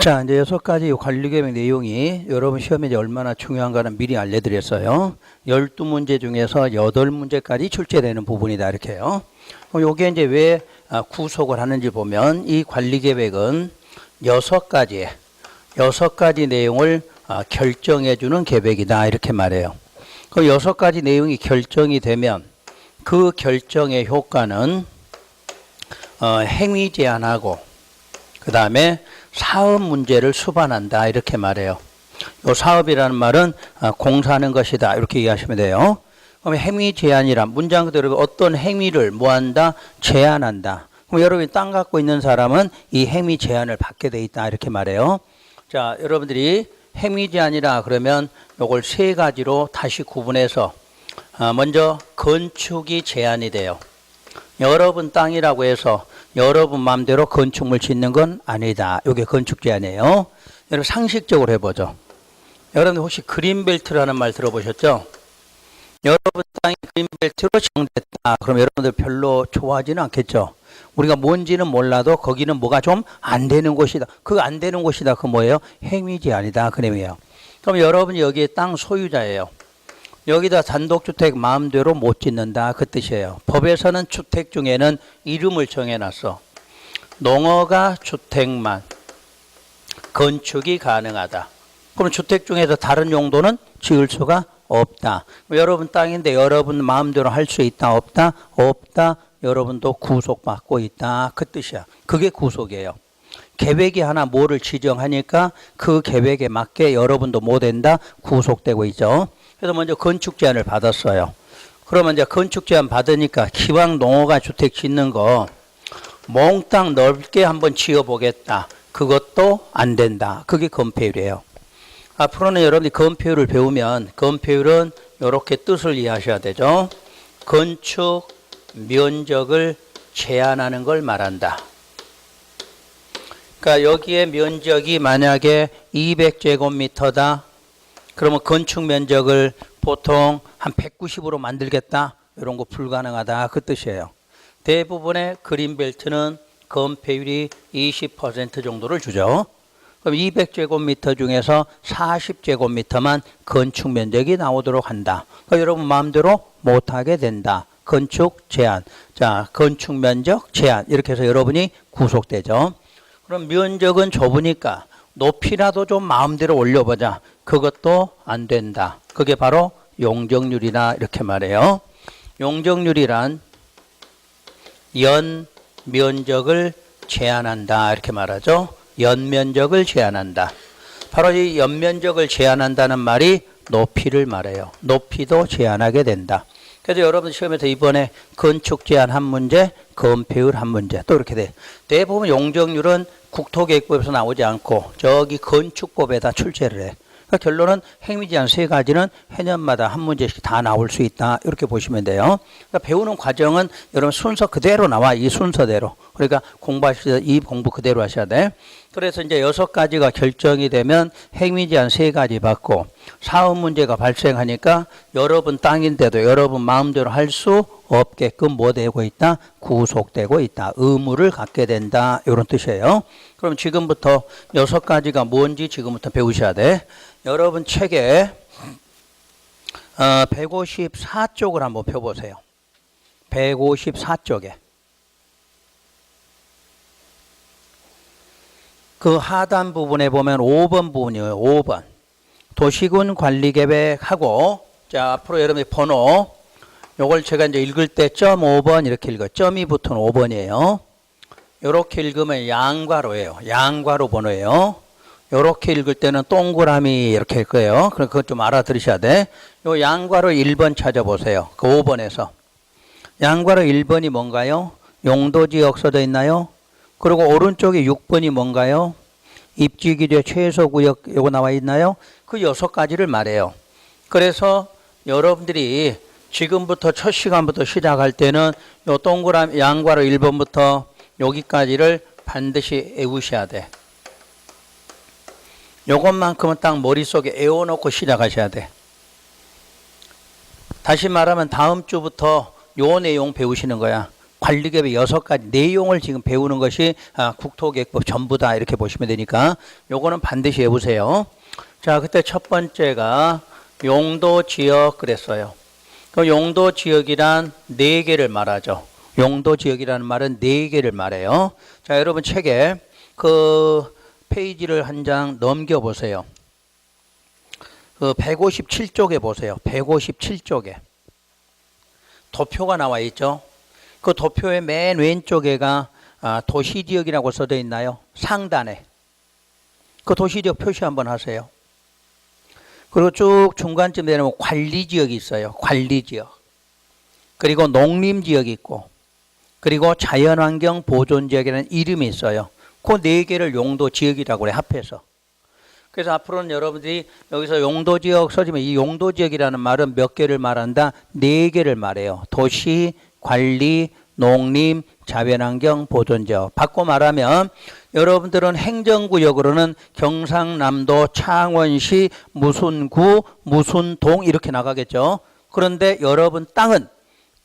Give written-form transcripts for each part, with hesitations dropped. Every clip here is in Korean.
자, 이제 6가지 관리계획 내용이 여러분 시험에 이제 얼마나 중요한가는 미리 알려드렸어요. 12문제 중에서 8문제까지 출제되는 부분이다, 이렇게요. 그럼 요게 이제 왜 구속을 하는지 보면 이 관리계획은 6가지 내용을 결정해주는 계획이다, 이렇게 말해요. 그럼 6가지 내용이 결정이 되면 그 결정의 효과는 행위 제한하고 그 다음에 사업 문제를 수반한다, 이렇게 말해요. 이 사업이라는 말은 공사하는 것이다, 이렇게 이해하시면 돼요. 그럼 행위 제한이란 문장 그대로 어떤 행위를 뭐한다? 제한한다. 그럼 여러분이 땅 갖고 있는 사람은 이 행위 제한을 받게 돼 있다, 이렇게 말해요. 자, 여러분들이 행위 제한이라 그러면 이걸 3가지로 다시 구분해서 먼저 건축이 제한이 돼요. 여러분 땅이라고 해서 여러분 마음대로 건축물 짓는 건 아니다. 이게 건축 제한이에요. 여러분 상식적으로 해보죠. 여러분 혹시 그린벨트라는 말 들어보셨죠? 여러분 땅이 그린벨트로 정됐다. 그럼 여러분들 별로 좋아하지는 않겠죠. 우리가 뭔지는 몰라도 거기는 뭐가 좀 안 되는 곳이다. 그 안 되는 곳이다. 그 뭐예요? 행위 제한이다. 그 내용이에요. 그럼 여러분이 여기에 땅 소유자예요. 여기다 단독주택 마음대로 못 짓는다, 그 뜻이에요. 법에서는 주택 중에는 이름을 정해놨어. 농어가 주택만 건축이 가능하다. 그럼 주택 중에서 다른 용도는 지을 수가 없다. 여러분 땅인데 여러분 마음대로 할 수 있다, 없다? 없다. 여러분도 구속받고 있다, 그 뜻이야. 그게 구속이에요. 계획이 하나 뭐를 지정하니까 그 계획에 맞게 여러분도 뭐 된다? 구속되고 있죠. 그래서 먼저 건축 제한을 받았어요. 그러면 이제 건축 제한 받으니까 기왕 농어가 주택 짓는 거 몽땅 넓게 한번 지어보겠다. 그것도 안 된다. 그게 건폐율이에요. 앞으로는 여러분이 건폐율을 배우면 건폐율은 이렇게 뜻을 이해하셔야 되죠. 건축 면적을 제한하는 걸 말한다. 그러니까 여기에 면적이 만약에 200제곱미터다. 그러면 건축 면적을 보통 한 190으로 만들겠다. 이런 거 불가능하다, 그 뜻이에요. 대부분의 그린벨트는 건폐율이 20% 정도를 주죠. 그럼 200제곱미터 중에서 40제곱미터만 건축 면적이 나오도록 한다. 그러니까 여러분 마음대로 못하게 된다. 건축 제한. 자, 건축 면적 제한. 이렇게 해서 여러분이 구속되죠. 그럼 면적은 좁으니까 높이라도 좀 마음대로 올려보자. 그것도 안 된다. 그게 바로 용적률이다, 이렇게 말해요. 용적률이란 연 면적을 제한한다, 이렇게 말하죠. 연 면적을 제한한다. 바로 이 연 면적을 제한한다는 말이 높이를 말해요. 높이도 제한하게 된다. 그래서 여러분 시험에서 이번에 건축 제한 한 문제, 건폐율 한 문제 또 이렇게 돼. 대부분 용적률은 국토계획법에서 나오지 않고 저기 건축법에다 출제를 해. 그러니까 결론은 행위 제한 3가지는 해년마다 한 문제씩 다 나올 수 있다, 이렇게 보시면 돼요. 그러니까 배우는 과정은 여러분 순서 그대로 나와. 이 순서대로. 그러니까 공부하실 때 이 공부 그대로 하셔야 돼. 그래서 이제 6가지가 결정이 되면 행위 제한 3가지 받고 사업 문제가 발생하니까 여러분 땅인데도 여러분 마음대로 할 수 없게끔 뭐 되고 있다? 구속되고 있다. 의무를 갖게 된다, 이런 뜻이에요. 그럼 지금부터 6가지가 뭔지 지금부터 배우셔야 돼. 여러분 책에 154쪽을 한번 펴보세요. 154쪽에. 그 하단 부분에 보면 5번 부분이에요. 5번. 도시군 관리계획하고, 자, 앞으로 여러분의 번호, 요걸 제가 이제 읽을 때 .5번 이렇게 읽어요. 점이 붙은 5번이에요. 요렇게 읽으면 양괄호예요. 양괄호 번호예요. 요렇게 읽을 때는 동그라미 이렇게 할 거예요. 그럼 그것 좀 알아들으셔야 돼. 요 양괄호 1번 찾아보세요. 그 5번에서. 양괄호 1번이 뭔가요? 용도지역 써져 있나요? 그리고 오른쪽에 6번이 뭔가요? 입지기재 최소구역 요거 나와 있나요? 그 6가지를 말해요. 그래서 여러분들이 지금부터 첫 시간부터 시작할 때는 요 동그라미 양괄호 1번부터 여기까지를 반드시 외우셔야 돼. 요것만큼은 딱 머릿속에 외워놓고 시작하셔야 돼. 다시 말하면 다음 주부터 요 내용 배우시는 거야. 관리계획 6가지 내용을 지금 배우는 것이 국토계획법 전부다 이렇게 보시면 되니까 요거는 반드시 해보세요. 자, 그때 첫 번째가 용도지역 그랬어요. 그 용도지역이란 4개를 말하죠. 용도지역이라는 말은 4개를 말해요. 자, 여러분 책에 그 페이지를 한 장 넘겨보세요. 그 157쪽에 보세요. 157쪽에 도표가 나와 있죠. 그 도표의 맨 왼쪽에가 도시지역이라고 써져 있나요? 상단에 그 도시지역 표시 한번 하세요. 그리고 쭉 중간쯤 되면 관리지역이 있어요. 관리지역. 그리고 농림지역이 있고, 그리고 자연환경 보존지역이라는 이름이 있어요. 그 4개를 용도지역이라고 그래, 합해서. 그래서 앞으로는 여러분들이 여기서 용도지역 써지면 이 용도지역이라는 말은 몇 개를 말한다? 4개를 말해요. 도시, 관리, 농림, 자연환경, 보존지역. 바꿔 말하면 여러분들은 행정구역으로는 경상남도, 창원시, 무슨 구, 무슨 동 이렇게 나가겠죠. 그런데 여러분 땅은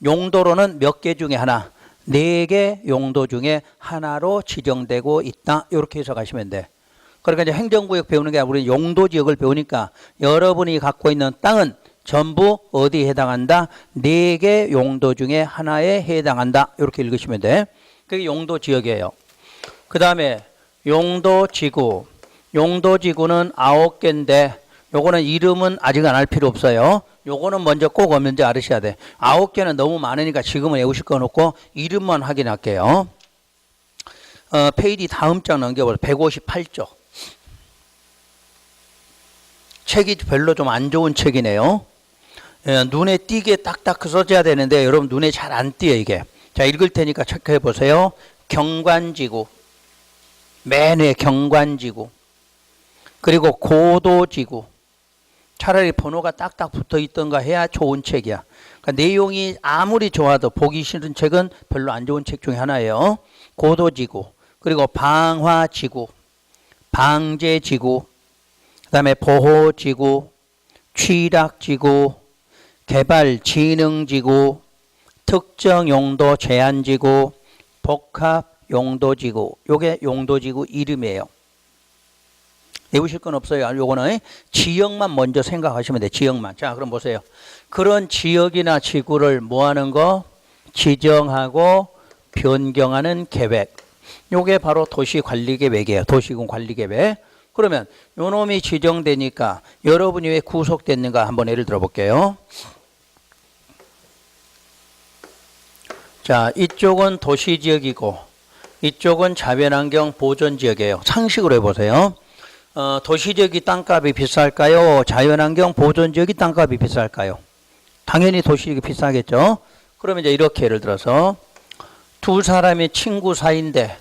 용도로는 몇 개 중에 하나, 4개 용도 중에 하나로 지정되고 있다. 이렇게 해서 가시면 돼. 그러니까 이제 행정구역 배우는 게 아니라 우리는 용도지역을 배우니까 여러분이 갖고 있는 땅은 전부 어디에 해당한다? 4개 용도 중에 하나에 해당한다. 이렇게 읽으시면 돼. 그게 용도지역이에요. 그 다음에 용도지구. 용도지구는 9개인데 요거는 이름은 아직 안 할 필요 없어요. 요거는 먼저 꼭 없는지 알으셔야 돼. 9개는 너무 많으니까 지금은 외우실 건 없고 이름만 확인할게요. 페이지 다음 장 넘겨보세요. 158쪽. 책이 별로 좀 안 좋은 책이네요. 눈에 띄게 딱딱 써져야 되는데 여러분 눈에 잘 안 띄어요 이게. 자, 읽을 테니까 체크해 보세요. 경관지구. 맨 위에 경관지구. 그리고 고도지구. 차라리 번호가 딱딱 붙어 있던가 해야 좋은 책이야. 그러니까 내용이 아무리 좋아도 보기 싫은 책은 별로 안 좋은 책 중에 하나예요. 고도지구. 그리고 방화지구. 방제지구. 그 다음에 보호지구. 취락지구. 개발진흥지구. 특정용도 제한지구. 복합용도지구. 요게 용도지구 이름이에요. 외우실 건 없어요. 요거는 지역만 먼저 생각하시면 돼요. 지역만. 자, 그럼 보세요. 그런 지역이나 지구를 뭐 하는 거? 지정하고 변경하는 계획. 요게 바로 도시관리계획이에요. 도시군 관리계획. 그러면 요 놈이 지정되니까 여러분이 왜 구속됐는가 한번 예를 들어 볼게요. 자, 이쪽은 도시지역이고 이쪽은 자연환경 보존지역이에요. 상식으로 해보세요. 도시지역이 땅값이 비쌀까요? 자연환경 보존지역이 땅값이 비쌀까요? 당연히 도시지역이 비싸겠죠. 그러면 이제 이렇게 예를 들어서 두 사람이 친구 사이인데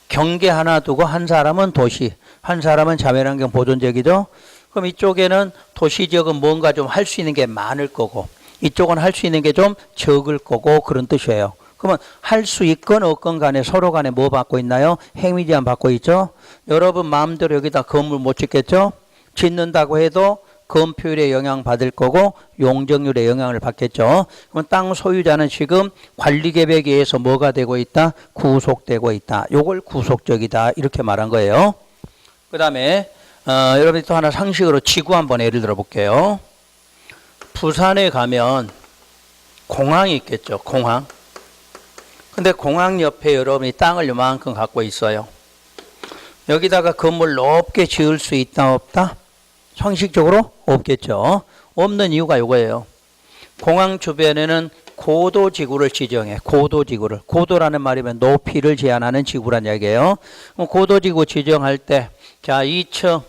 경계 하나 두고 한 사람은 도시, 한 사람은 자연환경 보존지역이죠. 그럼 이쪽에는 도시지역은 뭔가 좀 할 수 있는 게 많을 거고 이쪽은 할 수 있는 게 좀 적을 거고 그런 뜻이에요. 그러면 할 수 있건 없건 간에 서로 간에 뭐 받고 있나요? 행위 제한 받고 있죠. 여러분 마음대로 여기다 건물 못 짓겠죠. 짓는다고 해도 건폐율에 영향 받을 거고 용적률에 영향을 받겠죠. 그럼 땅 소유자는 지금 관리계획에 의해서 뭐가 되고 있다? 구속되고 있다. 요걸 구속적이다 이렇게 말한 거예요. 그 다음에 여러분이 또 하나 상식으로 지구 한번 예를 들어 볼게요. 부산에 가면 공항이 있겠죠. 공항. 근데 공항 옆에 여러분이 땅을 요만큼 갖고 있어요. 여기다가 건물 높게 지을 수 있다 없다? 상식적으로 없겠죠. 없는 이유가 이거예요. 공항 주변에는 고도지구를 지정해. 고도지구를. 고도라는 말이면 높이를 제한하는 지구란 이야기예요. 고도지구 지정할 때 자 2층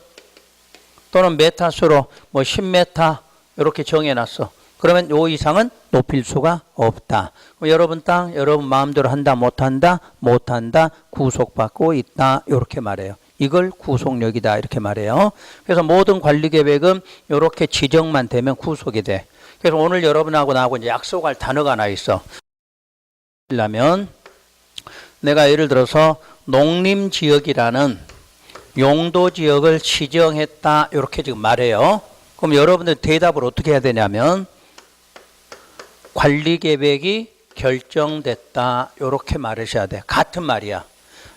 또는 메타수로 뭐 10m 이렇게 정해놨어. 그러면 요 이상은 높일 수가 없다. 여러분 땅 여러분 마음대로 한다 못한다? 못한다. 구속받고 있다. 이렇게 말해요. 이걸 구속력이다 이렇게 말해요. 그래서 모든 관리계획은 이렇게 지정만 되면 구속이 돼. 그래서 오늘 여러분하고 나하고 이제 약속할 단어가 하나 있어. 그러면 내가 예를 들어서 농림지역이라는 용도지역을 지정했다 이렇게 지금 말해요. 그럼 여러분들 대답을 어떻게 해야 되냐면 관리계획이 결정됐다. 이렇게 말하셔야 돼. 같은 말이야.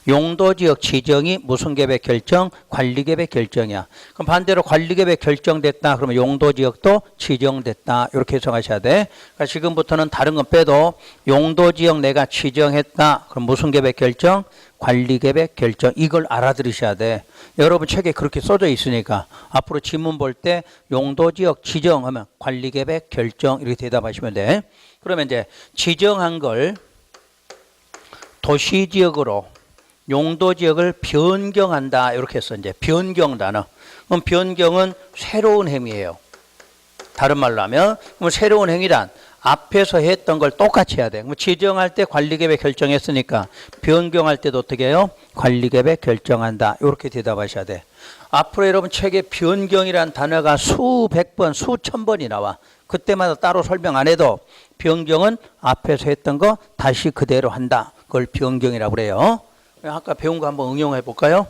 용도지역 지정이 무슨 계획 결정? 관리계획 결정이야. 그럼 반대로 관리계획 결정됐다. 그러면 용도지역도 지정됐다. 이렇게 해석하셔야 돼. 그러니까 지금부터는 다른 건 빼도 용도지역 내가 지정했다. 그럼 무슨 계획 결정? 관리계획 결정. 이걸 알아들으셔야 돼. 여러분 책에 그렇게 써져 있으니까 앞으로 지문 볼 때 용도지역 지정하면 관리계획 결정 이렇게 대답하시면 돼. 그러면 이제 지정한 걸 도시지역으로 용도지역을 변경한다. 이렇게 해서 이제 변경 단어. 그럼 변경은 새로운 행위예요. 다른 말로 하면 그럼 새로운 행위란 앞에서 했던 걸 똑같이 해야 돼. 그럼 지정할 때 관리계획 결정했으니까 변경할 때도 어떻게 해요? 관리계획 결정한다. 이렇게 대답하셔야 돼. 앞으로 여러분 책에 변경이란 단어가 수백 번, 수천 번이 나와. 그때마다 따로 설명 안 해도 변경은 앞에서 했던 거 다시 그대로 한다. 그걸 변경이라고 그래요. 아까 배운 거 한번 응용해 볼까요?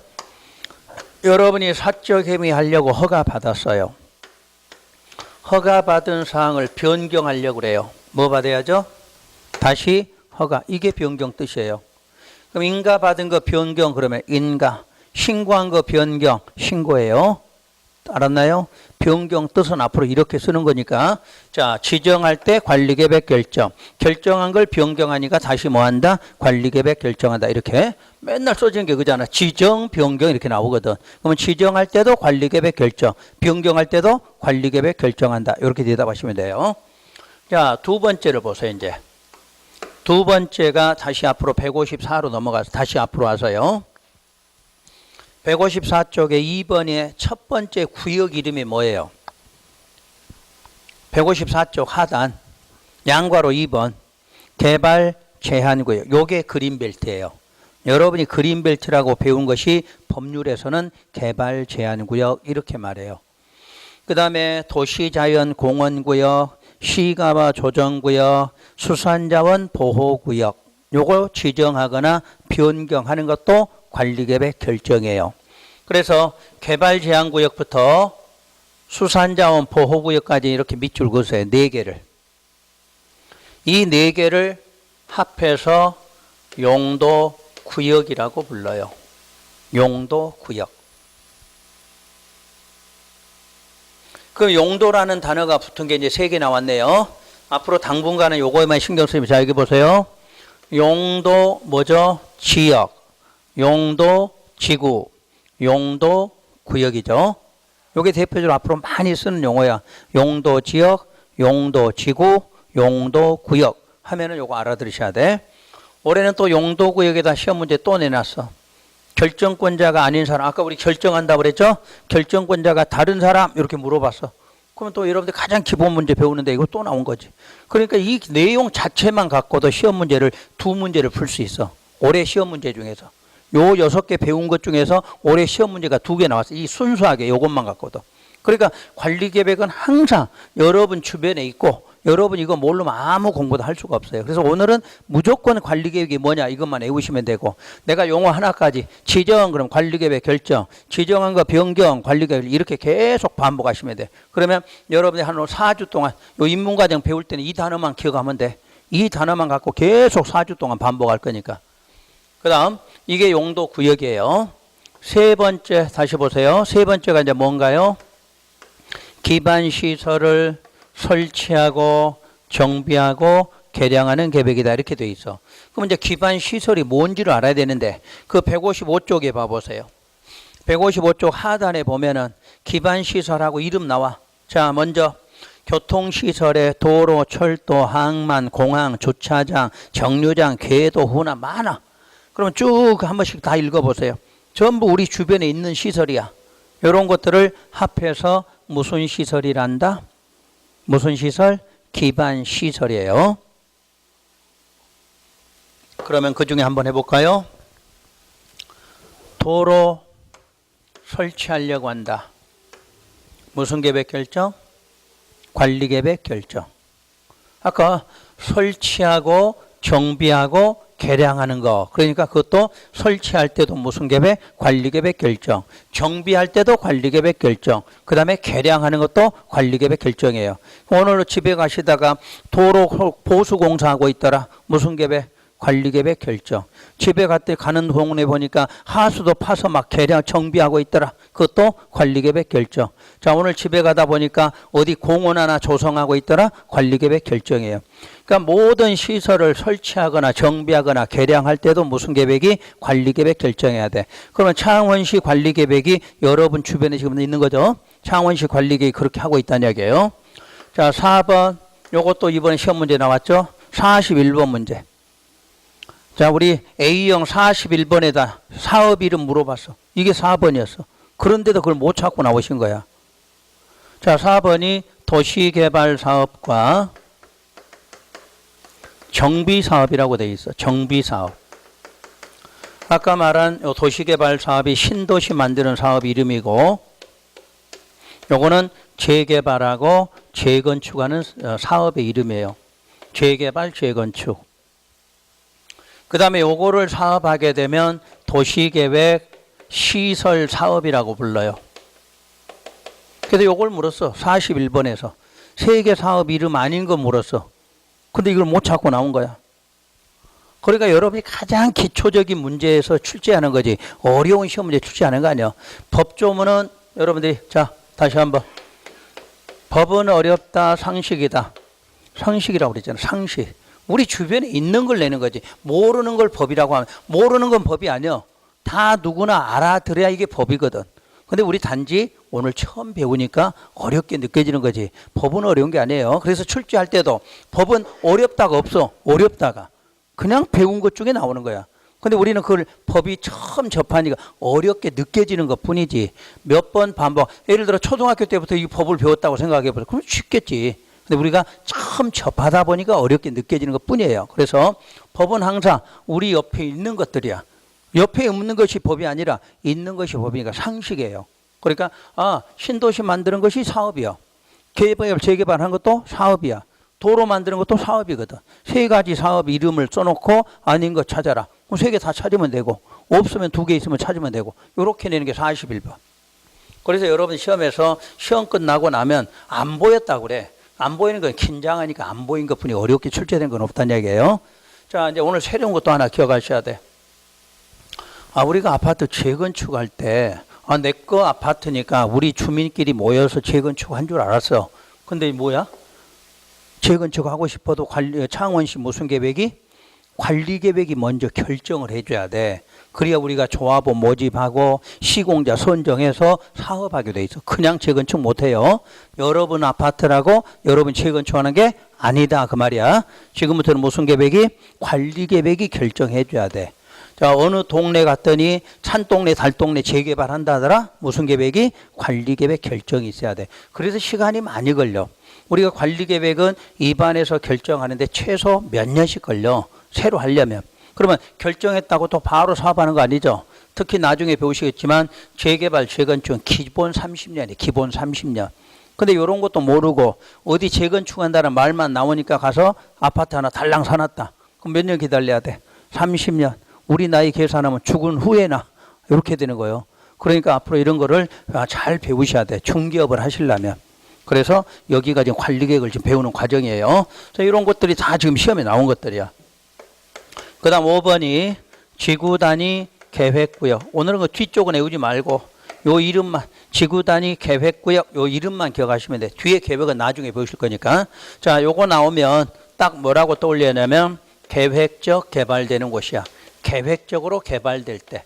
여러분이 사적 행위 하려고 허가 받았어요. 허가 받은 사항을 변경하려고 그래요. 뭐 받아야죠? 다시 허가. 이게 변경 뜻이에요. 그럼 인가 받은 거 변경 그러면 인가. 신고한 거 변경 신고예요. 알았나요? 변경 뜻은 앞으로 이렇게 쓰는 거니까. 자, 지정할 때 관리계획 결정. 결정한 걸 변경하니까 다시 뭐 한다? 관리계획 결정한다. 이렇게 맨날 써지는 게 그잖아. 지정, 변경 이렇게 나오거든. 그러면 지정할 때도 관리계획 결정, 변경할 때도 관리계획 결정한다. 이렇게 대답하시면 돼요. 자, 두 번째를 보세요. 이제 두 번째가 다시 앞으로 154로 넘어가서 다시 앞으로 와서요. 154쪽에 2번의 첫 번째 구역 이름이 뭐예요? 154쪽 하단 양괄호 2번 개발 제한구역. 요게 그린벨트예요. 여러분이 그린벨트라고 배운 것이 법률에서는 개발 제한구역 이렇게 말해요. 그 다음에 도시자연공원구역, 시가와 조정구역, 수산자원 보호구역 요거 지정하거나 변경하는 것도 관리계획 결정이에요. 그래서 개발제한구역부터 수산자원 보호구역까지 이렇게 밑줄 그으세요. 4개를. 이 4개를 합해서 용도구역이라고 불러요. 용도구역. 그 용도라는 단어가 붙은 게 이제 3개 나왔네요. 앞으로 당분간은 요거에만 신경 쓰면 자 여기 보세요. 용도 뭐죠? 지역. 용도 지구, 용도 구역이죠. 이게 대표적으로 앞으로 많이 쓰는 용어야. 용도 지역, 용도 지구, 용도 구역 하면은 요거 알아들으셔야 돼. 올해는 또 용도 구역에다 시험 문제 또 내놨어. 결정권자가 아닌 사람, 아까 우리 결정한다고 그랬죠? 결정권자가 다른 사람 이렇게 물어봤어. 그러면 또 여러분들 가장 기본 문제 배우는데 이거 또 나온 거지. 그러니까 이 내용 자체만 갖고도 시험 문제를 2문제를 풀 수 있어. 올해 시험 문제 중에서. 요 6개 배운 것 중에서 올해 시험 문제가 2개 나왔어요. 이 순수하게 요것만 갖고도. 그러니까 관리계획은 항상 여러분 주변에 있고 여러분 이거 모르면 아무 공부도 할 수가 없어요. 그래서 오늘은 무조건 관리계획이 뭐냐 이것만 외우시면 되고 내가 용어 하나까지 지정 그럼 관리계획 결정 지정한 거 변경 관리계획 이렇게 계속 반복하시면 돼. 그러면 여러분이 한 4주 동안 요 인문과정 배울 때는 이 단어만 기억하면 돼. 이 단어만 갖고 계속 4주 동안 반복할 거니까. 그 다음 이게 용도 구역이에요. 세 번째 다시 보세요. 세 번째가 이제 뭔가요? 기반시설을 설치하고 정비하고 개량하는 계획이다 이렇게 돼 있어. 그럼 이제 기반시설이 뭔지를 알아야 되는데 그 155쪽에 봐보세요. 155쪽 하단에 보면은 기반시설하고 이름 나와. 자 먼저 교통시설에 도로, 철도, 항만, 공항, 주차장, 정류장, 궤도, hun화 많아. 그러면 쭉 한 번씩 다 읽어보세요. 전부 우리 주변에 있는 시설이야. 이런 것들을 합해서 무슨 시설이란다? 무슨 시설? 기반 시설이에요. 그러면 그 중에 한번 해볼까요? 도로 설치하려고 한다. 무슨 계획 결정? 관리 계획 결정. 아까 설치하고 정비하고 개량하는 거. 그러니까 그것도 설치할 때도 무슨 계획? 관리계획 결정. 정비할 때도 관리계획 결정. 그 다음에 개량하는 것도 관리계획 결정이에요. 오늘 집에 가시다가 도로 보수공사하고 있더라. 무슨 계획? 관리계획 결정. 집에 가는 동네 보니까 하수도 파서 막 개량 정비하고 있더라. 그것도 관리계획 결정. 자, 오늘 집에 가다 보니까 어디 공원 하나 조성하고 있더라. 관리계획 결정이에요. 그러니까 모든 시설을 설치하거나 정비하거나 개량할 때도 무슨 계획이? 관리계획 결정해야 돼. 그러면 창원시 관리계획이 여러분 주변에 지금 있는 거죠. 창원시 관리계획이 그렇게 하고 있다는 얘기예요. 자, 4번. 요것도 이번에 시험 문제 나왔죠. 41번 문제. 자, 우리 A형 41번에다 사업 이름 물어봤어. 이게 4번이었어. 그런데도 그걸 못 찾고 나오신 거야. 자, 4번이 도시개발사업과 정비사업이라고 돼 있어. 정비사업. 아까 말한 도시개발사업이 신도시 만드는 사업 이름이고, 요거는 재개발하고 재건축하는 사업의 이름이에요. 재개발, 재건축. 그 다음에 요거를 사업하게 되면 도시계획 시설 사업이라고 불러요. 그래서 요걸 물었어. 41번에서. 세계 사업 이름 아닌 거 물었어. 근데 이걸 못 찾고 나온 거야. 그러니까 여러분이 가장 기초적인 문제에서 출제하는 거지. 어려운 시험 문제 출제하는 거 아니야. 법조문은 여러분들이, 자, 다시 한번. 법은 어렵다, 상식이다. 상식이라고 그랬잖아. 상식. 우리 주변에 있는 걸 내는 거지. 모르는 걸 법이라고 하면, 모르는 건 법이 아니야. 다 누구나 알아들어야 이게 법이거든. 근데 우리 단지 오늘 처음 배우니까 어렵게 느껴지는 거지. 법은 어려운 게 아니에요. 그래서 출제할 때도 법은 어렵다가 없어. 어렵다가. 그냥 배운 것 중에 나오는 거야. 근데 우리는 그걸 법이 처음 접하니까 어렵게 느껴지는 것 뿐이지. 몇 번 반복. 예를 들어 초등학교 때부터 이 법을 배웠다고 생각해 보세요. 그럼 쉽겠지. 근데 우리가 처음 접하다 보니까 어렵게 느껴지는 것 뿐이에요. 그래서 법은 항상 우리 옆에 있는 것들이야. 옆에 없는 것이 법이 아니라 있는 것이 법이니까 상식이에요. 그러니까 신도시 만드는 것이 사업이야. 개발, 재개발하는 것도 사업이야. 도로 만드는 것도 사업이거든. 세 가지 사업 이름을 써놓고 아닌 거 찾아라. 그럼 세 개 다 찾으면 되고, 없으면 2개 있으면 찾으면 되고, 이렇게 내는 게 41번. 그래서 여러분 시험에서 시험 끝나고 나면 안 보였다고 그래. 안 보이는 건 긴장하니까 안 보인 것 뿐이 어렵게 출제된 건 없다는 얘기예요. 자, 이제 오늘 새로운 것도 하나 기억하셔야 돼. 우리가 아파트 재건축할 때, 내 거 아파트니까 우리 주민끼리 모여서 재건축한 줄 알았어. 근데 뭐야? 재건축하고 싶어도 창원시 무슨 계획이? 관리계획이 먼저 결정을 해줘야 돼. 그래야 우리가 조합원 모집하고 시공자 선정해서 사업하게 돼 있어. 그냥 재건축 못해요. 여러분 아파트라고 여러분 재건축하는 게 아니다 그 말이야. 지금부터는 무슨 계획이? 관리계획이 결정해줘야 돼. 자, 어느 동네 갔더니 산동네 달동네 재개발한다 하더라. 무슨 계획이? 관리계획 결정이 있어야 돼. 그래서 시간이 많이 걸려. 우리가 관리계획은 입안에서 결정하는데 최소 몇 년씩 걸려. 새로 하려면. 그러면 결정했다고 또 바로 사업하는 거 아니죠. 특히 나중에 배우시겠지만 재개발, 재건축은 기본 30년이에요. 기본 30년. 근데 이런 것도 모르고 어디 재건축한다는 말만 나오니까 가서 아파트 하나 달랑 사놨다. 그럼 몇 년 기다려야 돼? 30년. 우리 나이 계산하면 죽은 후에나 이렇게 되는 거예요. 그러니까 앞으로 이런 거를 잘 배우셔야 돼. 중개업을 하시려면. 그래서 여기가 지금 관리계획을 지금 배우는 과정이에요. 자, 이런 것들이 다 지금 시험에 나온 것들이야. 그 다음 5번이 지구단위 계획구역. 오늘은 그 뒤쪽은 외우지 말고 요 이름만, 지구단위 계획구역 요 이름만 기억하시면 돼. 뒤에 계획은 나중에 배우실 거니까. 자, 요거 나오면 딱 뭐라고 떠올려냐면 계획적 개발되는 곳이야. 계획적으로 개발될 때.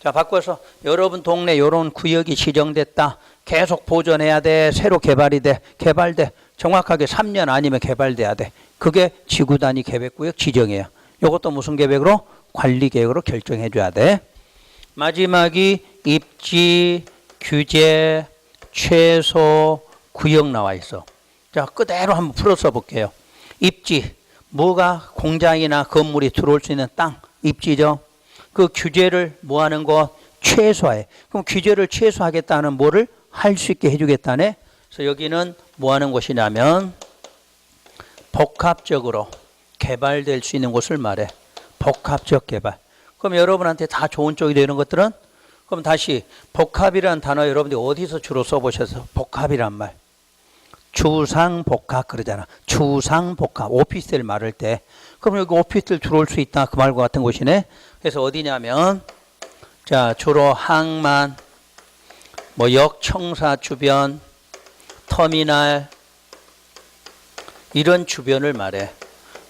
자, 바꿔서 여러분 동네 요런 구역이 지정됐다. 계속 보존해야 돼. 새로 개발이 돼. 개발돼. 정확하게 3년 아니면 개발돼야 돼. 그게 지구단위 계획구역 지정이에요. 이것도 무슨 계획으로? 관리계획으로 결정해 줘야 돼. 마지막이 입지, 규제, 최소, 구역 나와 있어. 자, 그대로 한번 풀어서 볼게요. 입지, 뭐가 공장이나 건물이 들어올 수 있는 땅, 입지죠. 그 규제를 뭐 하는 거? 최소화해. 그럼 규제를 최소화하겠다는 뭐를 할 수 있게 해주겠다네. 그래서 여기는 뭐 하는 곳이냐면 복합적으로 개발될 수 있는 곳을 말해. 복합적 개발. 그럼 여러분한테 다 좋은 쪽이 되는 것들은 그럼 다시 복합이라는 단어 여러분들이 어디서 주로 써보셔서 복합이란 말. 주상복합 그러잖아. 주상복합. 오피스텔 말할 때. 그럼 여기 오피스텔 들어올 수 있다. 그 말과 같은 곳이네. 그래서 어디냐면 자 주로 항만, 뭐 역청사 주변, 터미널 이런 주변을 말해.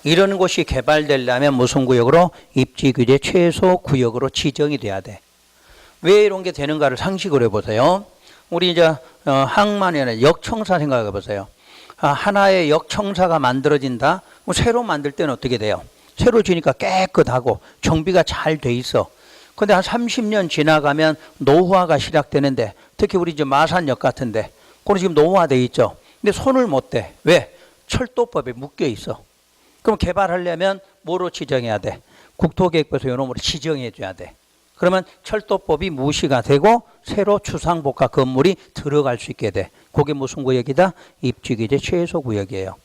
이런 곳이 개발되려면 무슨 구역으로? 입지규제 최소 구역으로 지정이 돼야 돼. 왜 이런 게 되는가를 상식으로 해보세요. 우리 이제 항만이 아니라 역청사 생각해 보세요. 하나의 역청사가 만들어진다. 뭐 새로 만들 때는 어떻게 돼요? 새로 지니까 깨끗하고 정비가 잘 돼 있어. 근데 한 30년 지나가면 노후화가 시작되는데 특히 우리 이제 마산역 같은데 그건 지금 노후화돼 있죠. 근데 손을 못 대. 왜? 철도법에 묶여 있어. 그럼 개발하려면 뭐로 지정해야 돼? 국토계획부에서 요놈으로 지정해 줘야 돼. 그러면 철도법이 무시가 되고 새로 주상복합 건물이 들어갈 수 있게 돼. 그게 무슨 구역이다? 입지규제 최소 구역이에요.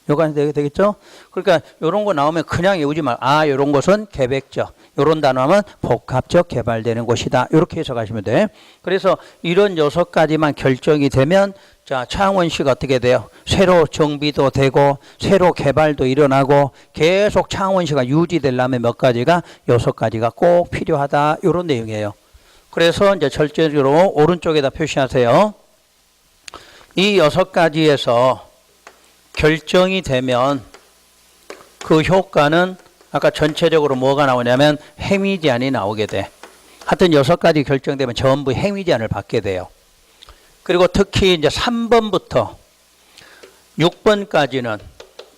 요가 되겠죠? 그러니까 요런 거 나오면 그냥 외우지 말. 요런 것은 계획적. 요런 단어는 복합적 개발되는 곳이다. 이렇게 해석하시면 돼. 그래서 이런 6가지만 결정이 되면 자, 창원시가 어떻게 돼요? 새로 정비도 되고 새로 개발도 일어나고 계속 창원시가 유지되려면 몇 가지가 6가지가 꼭 필요하다. 이런 내용이에요. 그래서 이제 절대적으로 오른쪽에다 표시하세요. 이 6가지에서 결정이 되면 그 효과는 아까 전체적으로 뭐가 나오냐면 행위 제한이 나오게 돼. 하여튼 6가지 결정되면 전부 행위 제한을 받게 돼요. 그리고 특히 이제 3번부터 6번까지는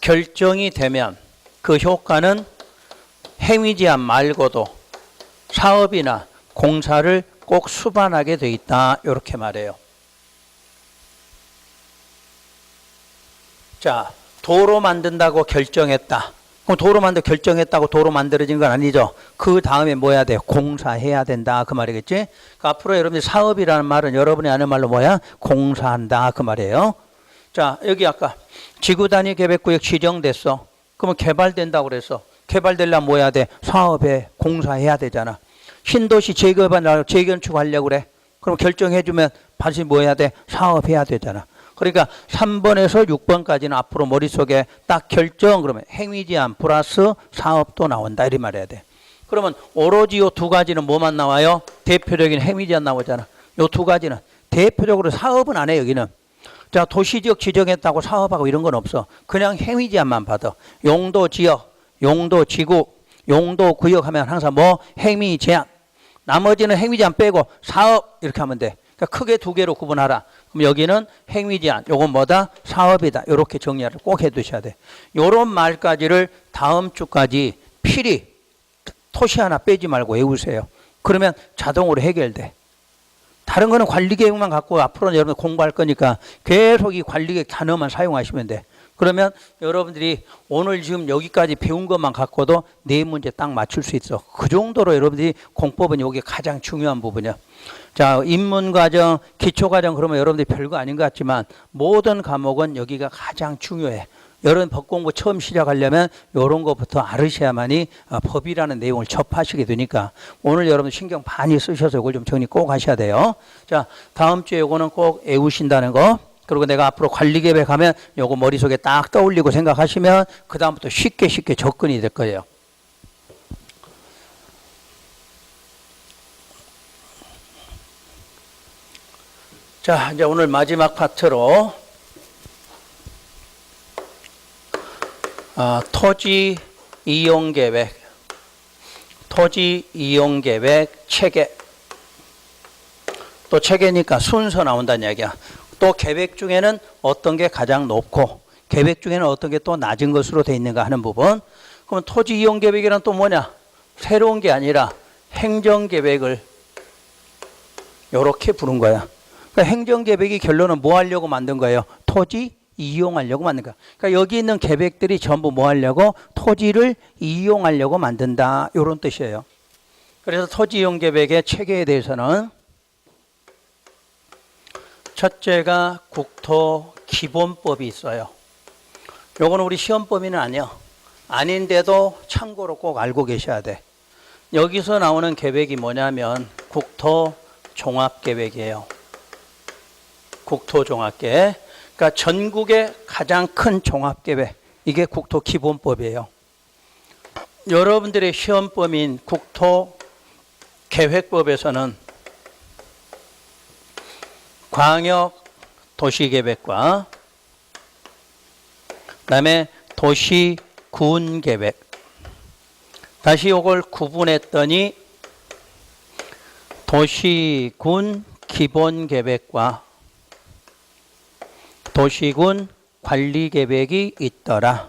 결정이 되면 그 효과는 행위 제한 말고도 사업이나 공사를 꼭 수반하게 돼 있다. 이렇게 말해요. 자, 도로 만든다고 결정했다. 그럼 도로 결정했다고 도로 만들어진 건 아니죠. 그 다음에 뭐 해야 돼요? 공사해야 된다. 그 말이겠지? 그러니까 앞으로 여러분들 사업이라는 말은 여러분이 아는 말로 뭐야? 공사한다. 그 말이에요. 자, 여기 아까 지구단위 계획구역 지정됐어. 그러면 개발된다고 그랬어. 개발되려면 뭐 해야 돼? 사업에 공사해야 되잖아. 신도시 재건축하려고 그래. 그럼 결정해주면 다시 뭐 해야 돼? 사업해야 되잖아. 그러니까 3번에서 6번까지는 앞으로 머릿속에 딱 결정 그러면 행위 제한 플러스 사업도 나온다 이리 말해야 돼. 그러면 오로지 이 2가지는 뭐만 나와요? 대표적인 행위 제한 나오잖아. 이 2가지는 대표적으로 사업은 안 해 여기는. 자, 도시지역 지정했다고 사업하고 이런 건 없어. 그냥 행위 제한만 받아. 용도 지역, 용도 지구, 용도 구역 하면 항상 뭐 행위 제한. 나머지는 행위 제한 빼고 사업 이렇게 하면 돼. 그러니까 크게 2개로 구분하라. 그럼 여기는 행위 제한, 요건 뭐다? 사업이다. 이렇게 정리를 꼭 해두셔야 돼. 요런 말까지를 다음 주까지 필히 토시 하나 빼지 말고 외우세요. 그러면 자동으로 해결돼. 다른 거는 관리계획만 갖고 앞으로 여러분 공부할 거니까 계속 이 관리계획 단어만 사용하시면 돼. 그러면 여러분들이 오늘 지금 여기까지 배운 것만 갖고도 4문제 딱 맞출 수 있어. 그 정도로 여러분들이 공법은 이게 가장 중요한 부분이야. 자, 입문과정, 기초과정 그러면 여러분들이 별거 아닌 것 같지만 모든 과목은 여기가 가장 중요해. 여러분 법 공부 처음 시작하려면 이런 것부터 알으셔야만이 법이라는 내용을 접하시게 되니까 오늘 여러분 신경 많이 쓰셔서 이걸 좀 정리 꼭 하셔야 돼요. 자, 다음 주에 이거는 꼭 외우신다는 거. 그리고 내가 앞으로 관리계획 하면 요거 머릿속에 딱 떠올리고 생각하시면 그 다음부터 쉽게 접근이 될 거예요. 자, 이제 오늘 마지막 파트로 토지 이용 계획 체계. 또 체계니까 순서 나온다는 이야기야. 또 계획 중에는 어떤 게 가장 높고 계획 중에는 어떤 게 또 낮은 것으로 돼 있는가 하는 부분. 그럼 토지 이용 계획이란 또 뭐냐? 새로운 게 아니라 행정 계획을 이렇게 부른 거야. 그러니까 행정 계획이 결론은 뭐 하려고 만든 거예요? 토지 이용하려고 만든 거야. 그러니까 여기 있는 계획들이 전부 뭐 하려고? 토지를 이용하려고 만든다. 이런 뜻이에요. 그래서 토지 이용 계획의 체계에 대해서는 첫째가 국토 기본법이 있어요. 요거는 우리 시험 범위는 아니야. 아닌데도 참고로 꼭 알고 계셔야 돼. 여기서 나오는 계획이 뭐냐면 국토종합계획이에요. 국토종합계획. 그러니까 전국의 가장 큰 종합계획. 이게 국토기본법이에요. 여러분들의 시험범인 국토계획법에서는 광역도시계획과 그다음에 도시군계획. 다시 이걸 구분했더니 도시군 기본계획과 도시군 관리계획이 있더라.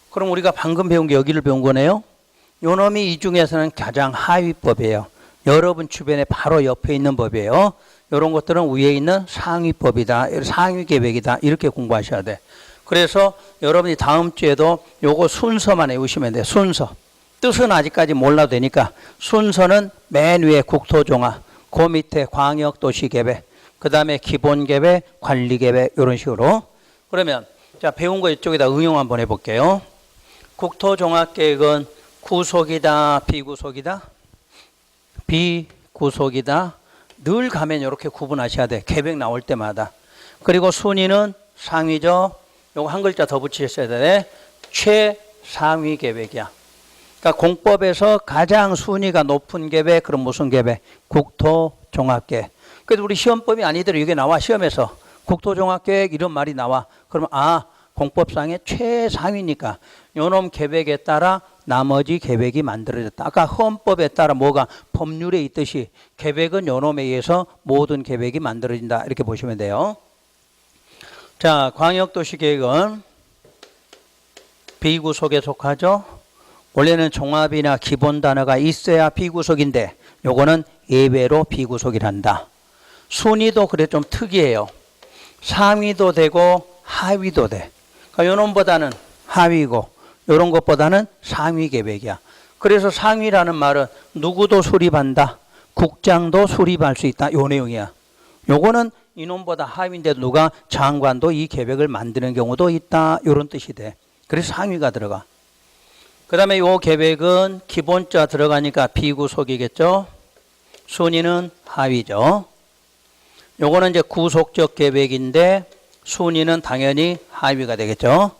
그럼 우리가 방금 배운 게 여기를 배운 거네요. 요 놈이 이 중에서는 가장 하위법이에요. 여러분 주변에 바로 옆에 있는 법이에요. 이런 것들은 위에 있는 상위법이다. 상위계획이다. 이렇게 공부하셔야 돼. 그래서 여러분이 다음 주에도 요거 순서만 외우시면 돼요. 순서. 뜻은 아직까지 몰라도 되니까 순서는 맨 위에 국토종합, 그 밑에 광역도시계획, 그 다음에 기본계획, 관리계획 이런 식으로. 그러면 자 배운 거 이쪽에다 응용 한번 해볼게요. 국토종합계획은 구속이다, 비구속이다? 비구속이다. 늘 가면 이렇게 구분하셔야 돼. 계획 나올 때마다. 그리고 순위는 상위죠. 요거 한 글자 더 붙이셔야 돼. 최상위 계획이야. 그러니까 공법에서 가장 순위가 높은 계획, 그럼 무슨 계획? 국토종합계획. 그래도 우리 시험법이 아니더라도 이게 나와. 시험에서 국토종합계획 이런 말이 나와. 그러면 공법상의 최상위니까 요놈 계획에 따라 나머지 계획이 만들어졌다. 아까 헌법에 따라 뭐가 법률에 있듯이 계획은 요놈에 의해서 모든 계획이 만들어진다. 이렇게 보시면 돼요. 자, 광역도시계획은 비구속에 속하죠. 원래는 종합이나 기본 단어가 있어야 비구속인데 요거는 예외로 비구속이란다. 순위도 그래 좀 특이해요. 상위도 되고 하위도 돼. 그러니까 요놈보다는 하위고 요런 것보다는 상위 계획이야. 그래서 상위라는 말은 누구도 수립한다. 국장도 수립할 수 있다. 요 내용이야. 요거는 이놈보다 하위인데 누가 장관도 이 계획을 만드는 경우도 있다. 요런 뜻이 돼. 그래서 상위가 들어가. 그 다음에 요 계획은 기본자 들어가니까 비구속이겠죠. 순위는 하위죠. 요거는 이제 구속적 계획인데 순위는 당연히 하위가 되겠죠.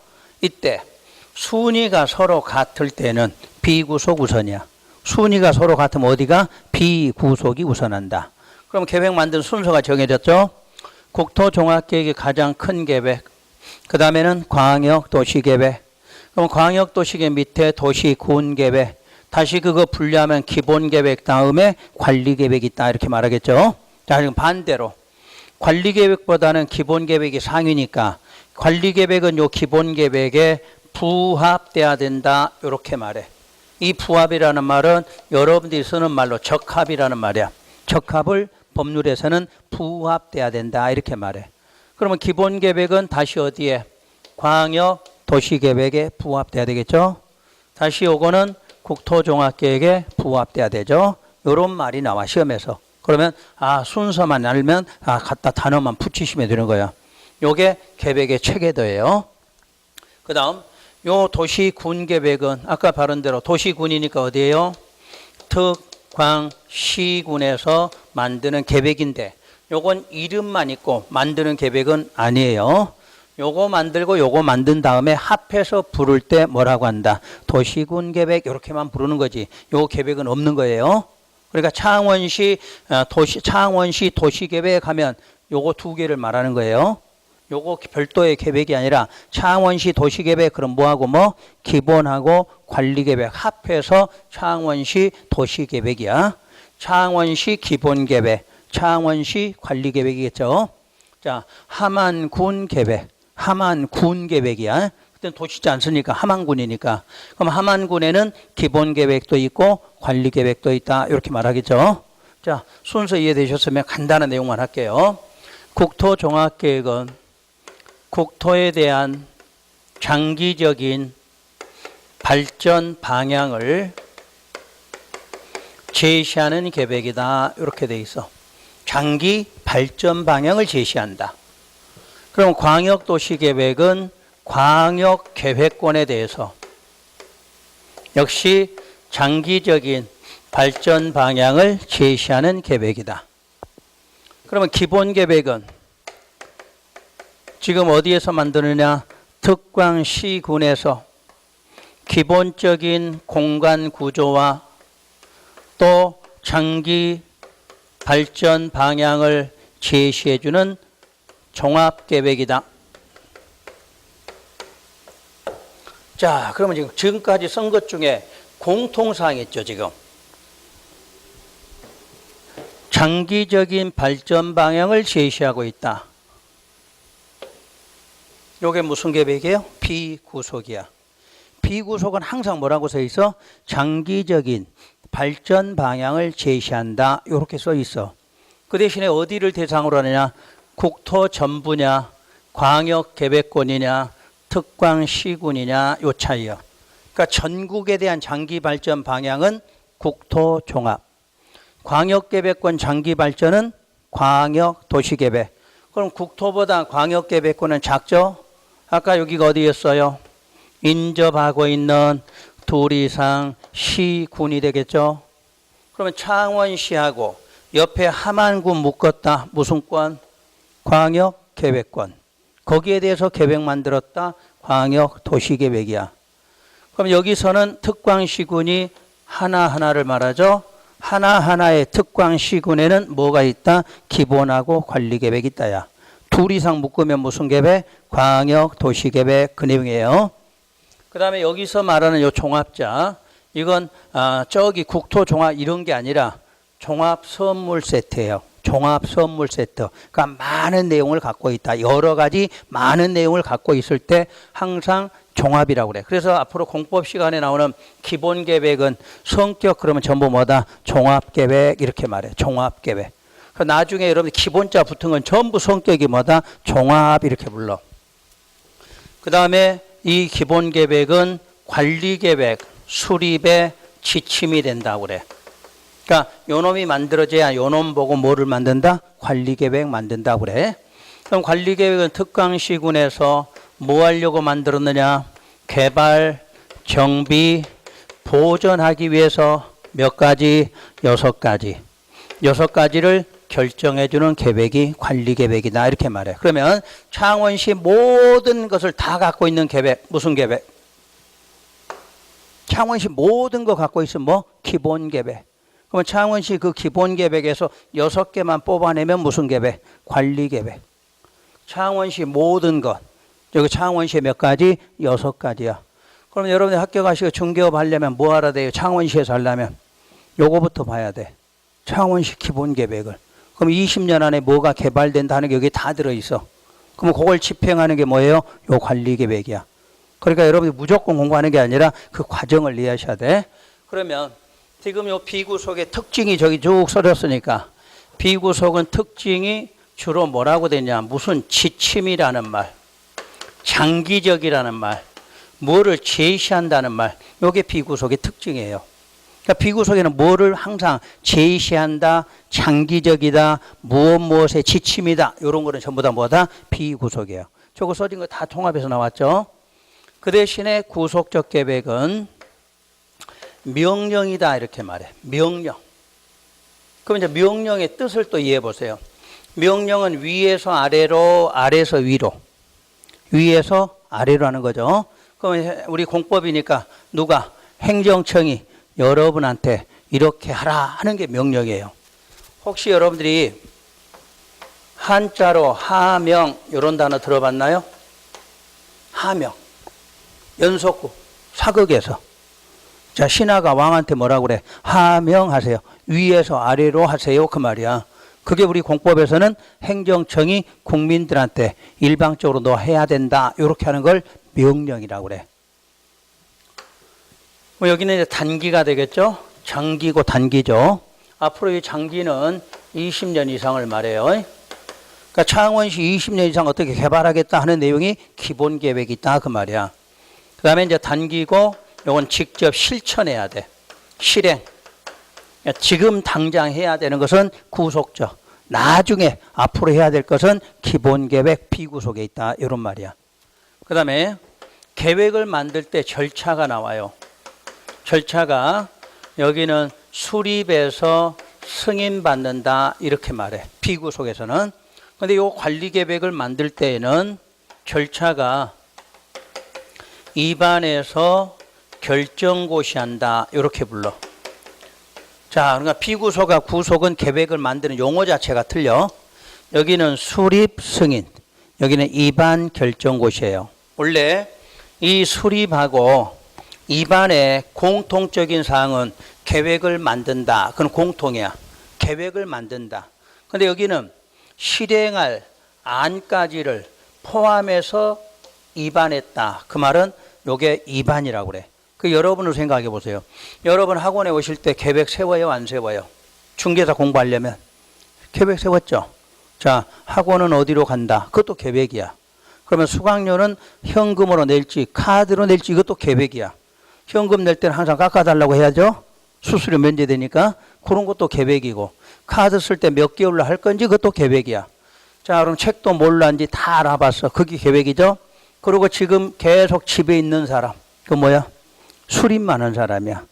이때 순위가 서로 같을 때는 비구속 우선이야. 순위가 서로 같으면 어디가? 비구속이 우선한다. 그럼 계획 만든 순서가 정해졌죠. 국토종합계획이 가장 큰 계획. 그 다음에는 광역도시계획. 그럼 광역도시계획 밑에 도시군계획. 다시 그거 분류하면 기본계획 다음에 관리계획이 있다. 이렇게 말하겠죠. 자, 지금 반대로 관리계획보다는 기본계획이 상위니까 관리계획은 요 기본계획에 부합돼야 된다. 이렇게 말해. 이 부합이라는 말은 여러분들이 쓰는 말로 적합이라는 말이야. 적합을 법률에서는 부합돼야 된다. 이렇게 말해. 그러면 기본계획은 다시 어디에? 광역도시계획에 부합돼야 되겠죠. 다시 요거는 국토종합계획에 부합돼야 되죠. 이런 말이 나와 시험에서. 그러면 순서만 알면 갖다 단어만 붙이시면 되는 거야. 요게 계획의 체계도예요. 그 다음 요 도시군계획은 아까 발언 대로 도시군이니까 어디예요? 특광시군에서 만드는 계획인데 요건 이름만 있고 만드는 계획은 아니에요. 요거 만들고 요거 만든 다음에 합해서 부를 때 뭐라고 한다? 도시군계획 이렇게만 부르는 거지. 요 계획은 없는 거예요. 그러니까 창원시 도시계획 하면 요거 두 개를 말하는 거예요. 요거 별도의 계획이 아니라 창원시 도시계획 그럼 뭐하고 기본하고 관리계획 합해서 창원시 도시계획이야. 창원시 기본계획, 창원시 관리계획이겠죠. 자, 함안군 계획이야. 그때는 도시지 않습니까? 함안군이니까. 그럼 함안군에는 기본계획도 있고 관리계획도 있다. 이렇게 말하겠죠. 자, 순서 이해되셨으면 간단한 내용만 할게요. 국토종합계획은 국토에 대한 장기적인 발전 방향을 제시하는 계획이다. 이렇게 돼 있어. 장기 발전 방향을 제시한다. 그럼 광역도시계획은 광역 계획권에 대해서 역시 장기적인 발전 방향을 제시하는 계획이다. 그러면 기본 계획은 지금 어디에서 만드느냐? 특광시군에서 기본적인 공간 구조와 또 장기 발전 방향을 제시해주는 종합계획이다. 자, 그러면 지금까지 쓴 것 중에 공통사항이 있죠, 지금. 장기적인 발전 방향을 제시하고 있다. 요게 무슨 계획이에요? 비구속이야. 비구속은 항상 뭐라고 써 있어? 장기적인 발전 방향을 제시한다. 이렇게 써 있어. 그 대신에 어디를 대상으로 하느냐? 국토 전부냐, 광역계획권이냐, 특광시군이냐, 요 차이요. 그러니까 전국에 대한 장기 발전 방향은 국토 종합. 광역계획권 장기 발전은 광역도시계획. 그럼 국토보다 광역계획권은 작죠? 아까 여기가 어디였어요? 인접하고 있는 둘 이상 시군이 되겠죠? 그러면 창원시하고 옆에 함안군 묶었다. 무슨 권? 광역계획권. 거기에 대해서 계획 만들었다. 광역도시계획이야. 그럼 여기서는 특광시군이 하나하나를 말하죠. 하나하나의 특광시군에는 뭐가 있다? 기본하고 관리계획이 있다야. 둘 이상 묶으면 무슨 계획? 광역도시계획 그 내용이에요. 그 다음에 여기서 말하는 요 종합자, 이건 저기 국토종합 이런 게 아니라 종합선물 세트예요. 종합선물 세트. 그러니까 많은 내용을 갖고 있다. 여러 가지 많은 내용을 갖고 있을 때 항상 종합이라고 그래. 그래서 앞으로 공법 시간에 나오는 기본 계획은 성격 그러면 전부 뭐다? 종합계획 이렇게 말해. 종합계획. 나중에 여러분 기본자 붙은 건 전부 성격이 뭐다? 종합 이렇게 불러. 그 다음에 이 기본 계획은 관리계획, 수립의 지침이 된다고 그래. 그러니까 요놈이 만들어져야 요놈 보고 뭐를 만든다? 관리계획 만든다고 그래. 그럼 관리계획은 특광시군에서 뭐 하려고 만들었느냐? 개발, 정비, 보존하기 위해서 몇 가지? 6가지. 6가지를 결정해주는 계획이 관리계획이다. 이렇게 말해. 그러면 창원시 모든 것을 다 갖고 있는 계획. 무슨 계획? 창원시 모든 거 갖고 있으면 뭐? 기본계획. 그러면 창원시 그 기본계획에서 6개만 뽑아내면 무슨 계획? 관리계획. 창원시 모든 것. 여기 창원시에 몇 가지? 6가지야. 그럼 여러분이 학교 가시고 중개업 하려면 뭐 알아야 돼요? 창원시에서 하려면 요거부터 봐야 돼. 창원시 기본계획을. 그럼 20년 안에 뭐가 개발된다는 게 여기 다 들어있어. 그럼 그걸 집행하는 게 뭐예요? 요 관리계획이야. 그러니까 여러분이 무조건 공부하는 게 아니라 그 과정을 이해하셔야 돼. 그러면 지금 요 비구속의 특징이 저기 쭉 써졌으니까 비구속은 특징이 주로 뭐라고 되냐? 무슨 지침이라는 말, 장기적이라는 말, 뭐를 제시한다는 말, 요게 비구속의 특징이에요. 그러니까 비구속에는 뭐를 항상 제시한다, 장기적이다, 무엇의 지침이다, 이런 거는 전부 다 뭐다? 비구속이에요. 저거 써진 거 다 통합해서 나왔죠. 그 대신에 구속적 계획은 명령이다 이렇게 말해. 명령. 그럼 이제 명령의 뜻을 또 이해해 보세요. 명령은 위에서 아래로, 아래에서 위로, 위에서 아래로 하는 거죠. 그럼 우리 공법이니까 누가? 행정청이 여러분한테 이렇게 하라 하는 게 명령이에요. 혹시 여러분들이 한자로 하명 이런 단어 들어봤나요? 하명. 연속구 사극에서. 자, 신하가 왕한테 뭐라고 그래? 하명하세요. 위에서 아래로 하세요. 그 말이야. 그게 우리 공법에서는 행정청이 국민들한테 일방적으로 너 해야 된다. 이렇게 하는 걸 명령이라고 그래. 뭐 여기는 이제 단기가 되겠죠. 장기고 단기죠. 앞으로 이 장기는 20년 이상을 말해요. 그러니까 창원시 20년 이상 어떻게 개발하겠다 하는 내용이 기본 계획이 있다 그 말이야. 그 다음에 이제 단기고 요건 직접 실천해야 돼. 실행. 지금 당장 해야 되는 것은 구속적. 나중에 앞으로 해야 될 것은 기본 계획 비구속에 있다. 이런 말이야. 그 다음에 계획을 만들 때 절차가 나와요. 절차가 여기는 수립해서 승인받는다 이렇게 말해. 피구속에서는. 근데 이 관리계획을 만들 때에는 절차가 입안에서 결정고시한다 이렇게 불러. 자, 그러니까 피구속과 구속은 계획을 만드는 용어 자체가 틀려. 여기는 수립 승인, 여기는 입안 결정고시예요. 원래 이 수립하고 입안의 공통적인 사항은 계획을 만든다. 그건 공통이야. 계획을 만든다. 근데 여기는 실행할 안까지를 포함해서 입안했다. 그 말은 요게 입안이라고 그래. 그 여러분을 생각해 보세요. 여러분 학원에 오실 때 계획 세워요, 안 세워요? 중개사 공부하려면 계획 세웠죠. 자, 학원은 어디로 간다. 그것도 계획이야. 그러면 수강료는 현금으로 낼지 카드로 낼지 이것도 계획이야. 현금 낼 때는 항상 깎아달라고 해야죠. 수수료 면제되니까 그런 것도 계획이고, 카드 쓸 때 몇 개월로 할 건지 그것도 계획이야. 자, 그럼 책도 뭘로 한지 다 알아봤어. 그게 계획이죠. 그리고 지금 계속 집에 있는 사람, 그 뭐야? 수립만 한 사람이야.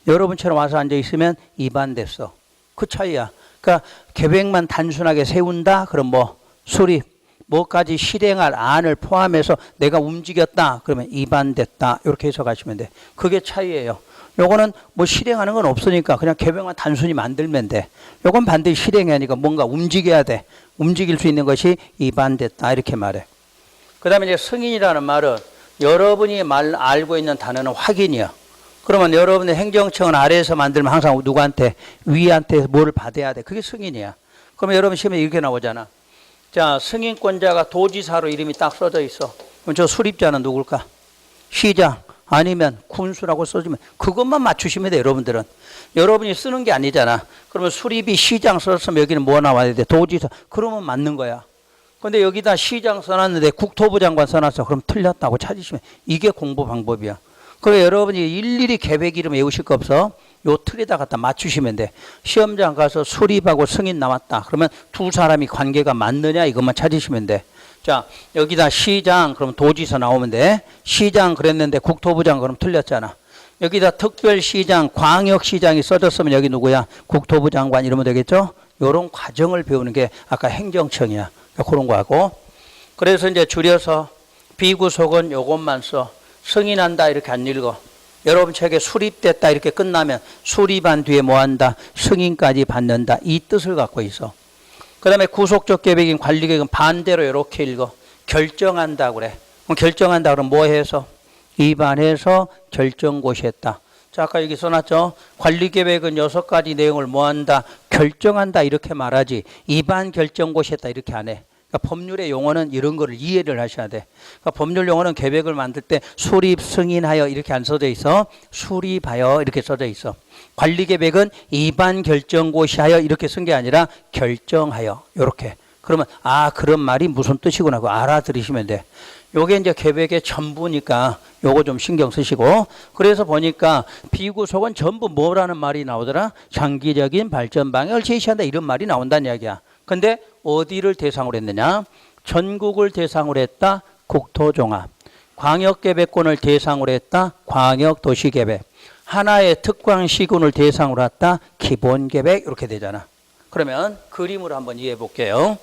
여러분처럼 와서 앉아 있으면 입안됐어. 그 차이야. 그러니까 계획만 단순하게 세운다. 그럼 뭐 수립, 뭐까지 실행할 안을 포함해서 내가 움직였다. 그러면 입안됐다. 이렇게 해서 가시면 돼. 그게 차이예요. 요거는 뭐 실행하는 건 없으니까 그냥 계획만 단순히 만들면 돼. 요건 반드시 실행해야 하니까 뭔가 움직여야 돼. 움직일 수 있는 것이 입안됐다. 이렇게 말해. 그 다음에 이제 승인이라는 말은 여러분이 알고 있는 단어는 확인이야. 그러면 여러분의 행정청은 아래에서 만들면 항상 누구한테? 위한테 뭘 받아야 돼. 그게 승인이야. 그러면 여러분 시험에 이렇게 나오잖아. 자, 승인권자가 도지사로 이름이 딱 써져 있어. 그럼 저 수립자는 누굴까? 시장 아니면 군수라고 써주면 그것만 맞추시면 돼. 여러분들은. 여러분이 쓰는 게 아니잖아. 그러면 수립이 시장 썼으면 여기는 뭐 나와야 돼? 도지사. 그러면 맞는 거야. 근데 여기다 시장 써놨는데 국토부 장관 써놨어. 그럼 틀렸다고 찾으시면 이게 공부 방법이야. 그래 여러분이 일일이 계획 이름 외우실 거 없어. 요 틀에다 갖다 맞추시면 돼. 시험장 가서 수립하고 승인 나왔다. 그러면 두 사람이 관계가 맞느냐 이것만 찾으시면 돼. 자, 여기다 시장 그럼 도지사 나오면 돼. 시장 그랬는데 국토부 장관 그럼 틀렸잖아. 여기다 특별시장, 광역시장이 써졌으면 여기 누구야? 국토부 장관 이러면 되겠죠? 요런 과정을 배우는 게 아까 행정청이야. 그런 거 하고. 그래서 이제 줄여서 비구속은 요것만 써. 승인한다 이렇게 안 읽어. 여러분 책에 수립됐다 이렇게 끝나면 수립한 뒤에 뭐 한다? 승인까지 받는다. 이 뜻을 갖고 있어. 그 다음에 구속적 계획인 관리계획은 반대로 이렇게 읽어. 결정한다 그래. 그럼 결정한다 그러면 뭐 해서? 입안해서 결정고시했다. 자, 아까 여기 써놨죠. 관리계획은 6가지 내용을 뭐 한다? 결정한다 이렇게 말하지. 입안 결정고시했다 이렇게 안 해. 그러니까 법률의 용어는 이런 거를 이해를 하셔야 돼. 그러니까 법률 용어는 계획을 만들 때 수립, 승인하여 이렇게 안 써져 있어. 수립하여 이렇게 써져 있어. 관리계획은 입안 결정고시하여 이렇게 쓴 게 아니라 결정하여 이렇게. 그러면 아 그런 말이 무슨 뜻이구나 그거 알아들으시면 돼. 요게 이제 계획의 전부니까 요거 좀 신경 쓰시고. 그래서 보니까 비구속은 전부 뭐라는 말이 나오더라? 장기적인 발전 방향을 제시한다 이런 말이 나온다는 이야기야. 근데 어디를 대상으로 했느냐? 전국을 대상으로 했다. 국토종합. 광역계획권을 대상으로 했다. 광역도시계획. 하나의 특광시군을 대상으로 했다. 기본계획 이렇게 되잖아. 그러면 그림으로 한번 이해해 볼게요.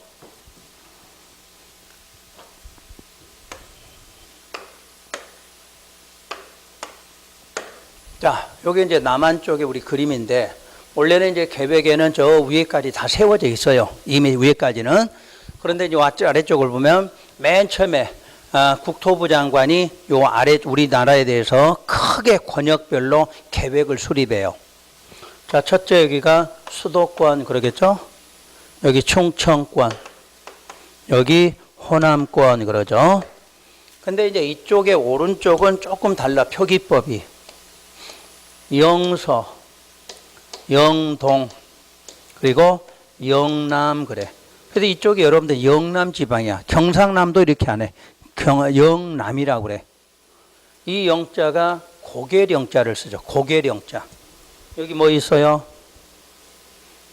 자, 요게 이제 남한 쪽에 우리 그림인데 원래는 이제 계획에는 저 위에까지 다 세워져 있어요. 이미 위에까지는. 그런데 이제 아래쪽을 보면 맨 처음에 국토부 장관이 요 아래 우리나라에 대해서 크게 권역별로 계획을 수립해요. 자, 첫째 여기가 수도권 그러겠죠? 여기 충청권, 여기 호남권 그러죠. 근데 이제 이쪽에 오른쪽은 조금 달라. 표기법이. 영서, 영동, 그리고 영남 그래. 그래서 이쪽이 여러분들 영남 지방이야. 경상남도 이렇게 안 해. 영남이라고 그래. 이 영자가 고계령자를 쓰죠. 고계령자. 여기 뭐 있어요?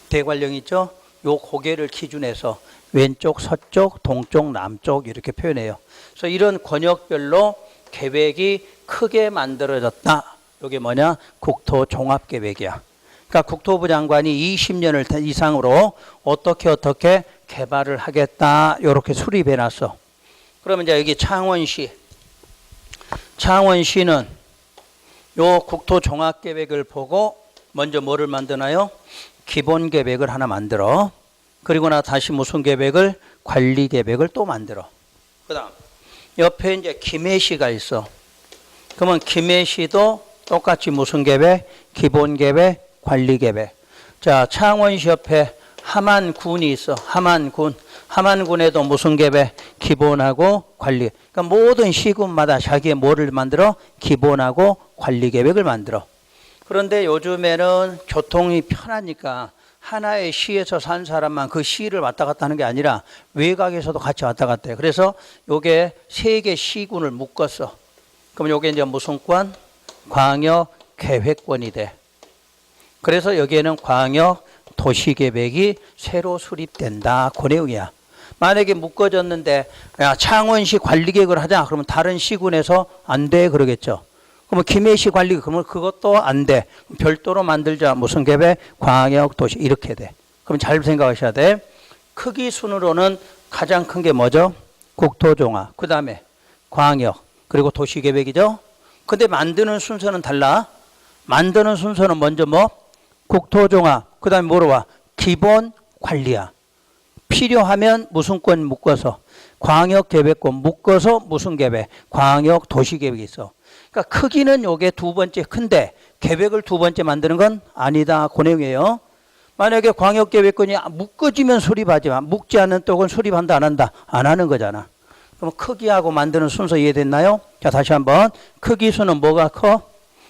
대관령 있죠? 요 고개를 기준해서 왼쪽, 서쪽, 동쪽, 남쪽 이렇게 표현해요. 그래서 이런 권역별로 계획이 크게 만들어졌다. 이게 뭐냐? 국토종합계획이야. 그러니까 국토부 장관이 20년을 이상으로 어떻게 개발을 하겠다. 이렇게 수립해놨어. 그러면 이제 여기 창원시는 요 국토종합계획을 보고 먼저 뭐를 만드나요? 기본계획을 하나 만들어. 그리고 나 다시 무슨 계획을? 관리계획을 또 만들어. 그 다음 옆에 이제 김해시가 있어. 그러면 김해시도 똑같이 무슨 계획? 기본계획, 관리계획. 자, 창원시 옆에 함안군이 있어. 함안군에도 무슨 계획? 기본하고 관리. 그러니까 모든 시군마다 자기의 뭐를 만들어? 기본하고 관리계획을 만들어. 그런데 요즘에는 교통이 편하니까 하나의 시에서 산 사람만 그 시를 왔다 갔다 하는 게 아니라 외곽에서도 같이 왔다 갔다 해. 그래서 요게 3개 시군을 묶었어. 그럼 요게 이제 무슨 권? 광역계획권이 돼. 그래서 여기에는 광역도시계획이 새로 수립된다. 그 내용이야. 만약에 묶어졌는데 야, 창원시 관리계획을 하자. 그러면 다른 시군에서 안 돼. 그러겠죠. 그러면 김해시 관리, 그러면 그것도 안 돼. 별도로 만들자. 무슨 계획? 광역도시. 이렇게 돼. 그럼 잘 생각하셔야 돼. 크기 순으로는 가장 큰 게 뭐죠? 국토종합. 그 다음에 광역. 그리고 도시계획이죠. 근데 만드는 순서는 달라. 만드는 순서는 먼저 뭐? 국토종합. 그 다음에 뭐로 와? 기본관리야. 필요하면 무슨 권 묶어서? 광역계획권 묶어서 무슨 계획? 광역도시계획이 있어. 그러니까 크기는 요게 두 번째 큰데 계획을 두 번째 만드는 건 아니다. 그 내용이에요. 만약에 광역계획권이 묶어지면 수립하지만 묶지 않는 쪽은 수립한다 안 한다? 안 하는 거잖아. 그럼 크기하고 만드는 순서 이해됐나요? 자, 다시 한번. 크기 수는 뭐가 커?